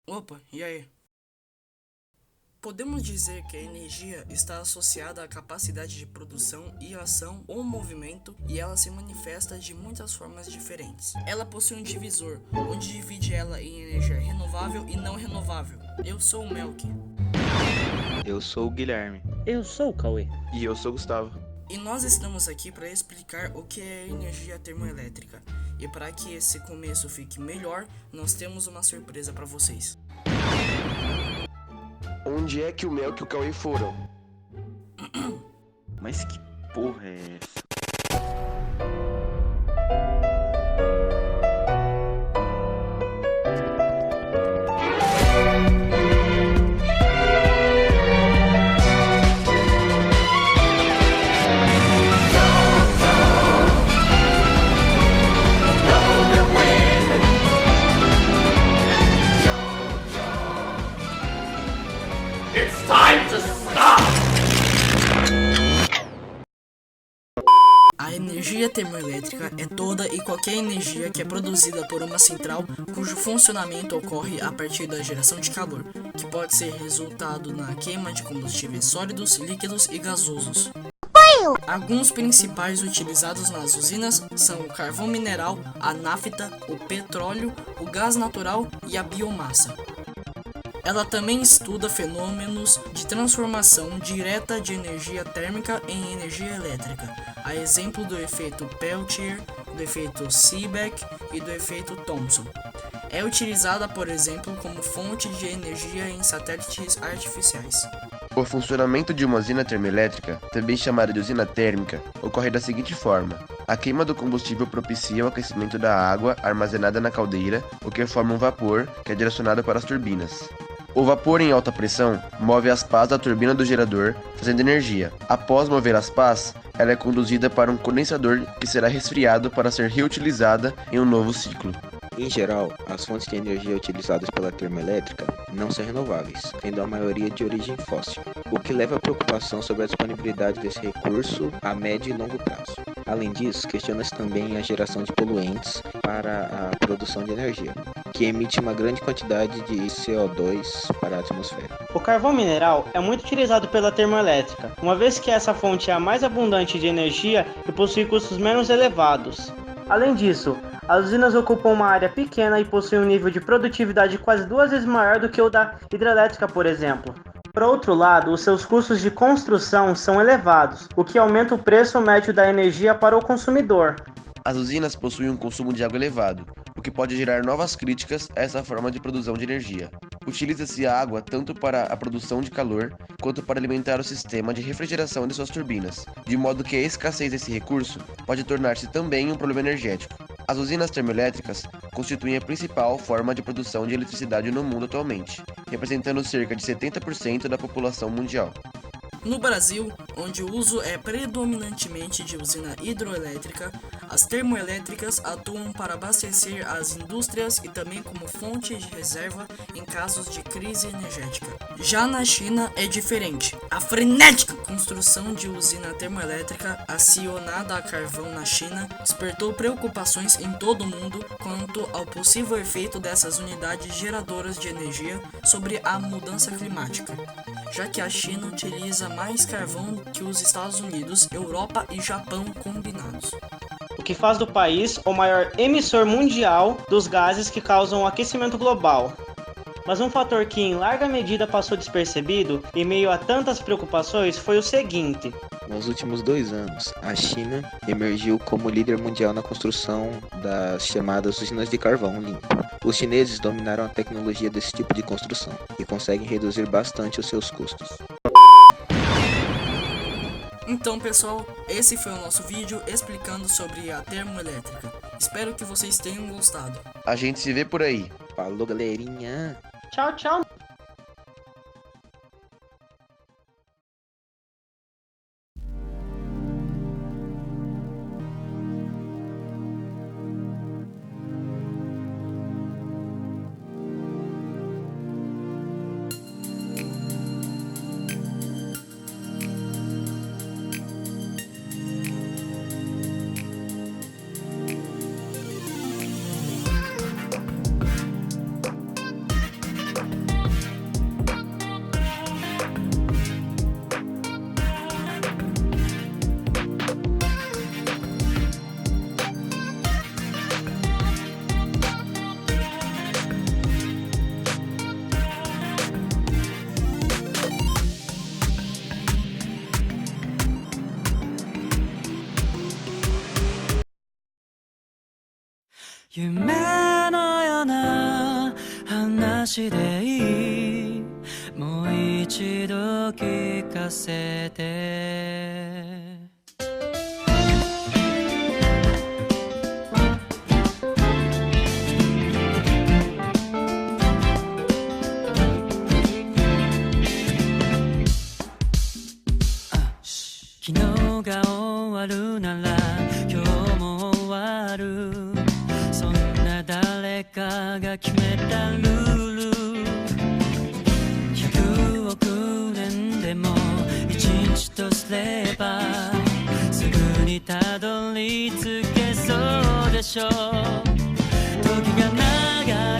Opa, e aí? Podemos dizer que a energia está associada à capacidade de produção e ação ou movimento e ela se manifesta de muitas formas diferentes. Ela possui um divisor, onde divide ela em energia renovável e não renovável. Eu sou o Melk. Eu sou o Guilherme. Eu sou o Cauê. E eu sou o Gustavo. E nós estamos aqui para explicar o que é energia termoelétrica. E para que esse começo fique melhor, nós temos uma surpresa para vocês. Onde é que o Mel e o Cauê foram? Mas que porra é essa? A energia termoelétrica é toda e qualquer energia que é produzida por uma central cujo funcionamento ocorre a partir da geração de calor, que pode ser resultado na queima de combustíveis sólidos, líquidos e gasosos. Alguns principais utilizados nas usinas são o carvão mineral, a nafta, o petróleo, o gás natural e a biomassa. Ela também estuda fenômenos de transformação direta de energia térmica em energia elétrica, a exemplo do efeito Peltier, do efeito Seebeck e do efeito Thomson. É utilizada, por exemplo, como fonte de energia em satélites artificiais. O funcionamento de uma usina termoelétrica, também chamada de usina térmica, ocorre da seguinte forma. A queima do combustível propicia o aquecimento da água armazenada na caldeira, o que forma um vapor que é direcionado para as turbinas. O vapor em alta pressão move as pás da turbina do gerador, fazendo energia. Após mover as pás, ela é conduzida para um condensador que será resfriado para ser reutilizada em um novo ciclo. Em geral, as fontes de energia utilizadas pela termoelétrica não são renováveis, tendo a maioria de origem fóssil, o que leva à preocupação sobre a disponibilidade desse recurso a médio e longo prazo. Além disso, questiona-se também a geração de poluentes para a produção de energia, que emite uma grande quantidade de CO2 para a atmosfera. O carvão mineral é muito utilizado pela termoelétrica, uma vez que essa fonte é a mais abundante de energia e possui custos menos elevados. Além disso, as usinas ocupam uma área pequena e possuem um nível de produtividade quase 2 vezes maior do que o da hidrelétrica, por exemplo. Por outro lado, os seus custos de construção são elevados, o que aumenta o preço médio da energia para o consumidor. As usinas possuem um consumo de água elevado, o que pode gerar novas críticas a essa forma de produção de energia. Utiliza-se a água tanto para a produção de calor, quanto para alimentar o sistema de refrigeração de suas turbinas, de modo que a escassez desse recurso pode tornar-se também um problema energético. As usinas termoelétricas constituem a principal forma de produção de eletricidade no mundo atualmente, representando cerca de 70% da população mundial. No Brasil, onde o uso é predominantemente de usina hidroelétrica, as termoelétricas atuam para abastecer as indústrias e também como fonte de reserva em casos de crise energética. Já na China é diferente. A frenética construção de usina termoelétrica acionada a carvão na China despertou preocupações em todo o mundo quanto ao possível efeito dessas unidades geradoras de energia sobre a mudança climática, já que a China utiliza mais carvão que os Estados Unidos, Europa e Japão combinados. O que faz do país o maior emissor mundial dos gases que causam o aquecimento global. Mas um fator que em larga medida passou despercebido em meio a tantas preocupações foi o seguinte. Nos últimos 2 anos, a China emergiu como líder mundial na construção das chamadas usinas de carvão limpo. Os chineses dominaram a tecnologia desse tipo de construção e conseguem reduzir bastante os seus custos. Então, pessoal, esse foi o nosso vídeo explicando sobre a termoelétrica. Espero que vocês tenham gostado. A gente se vê por aí. Falou, galerinha! Tchau, tchau! 夢のような話でいい、もう一度聞かせて。昨日が終わるなら今日も終わる、そんな誰かが決めたルール。100億年でも一日とすればすぐにたどり着けそうでしょう。時が流れ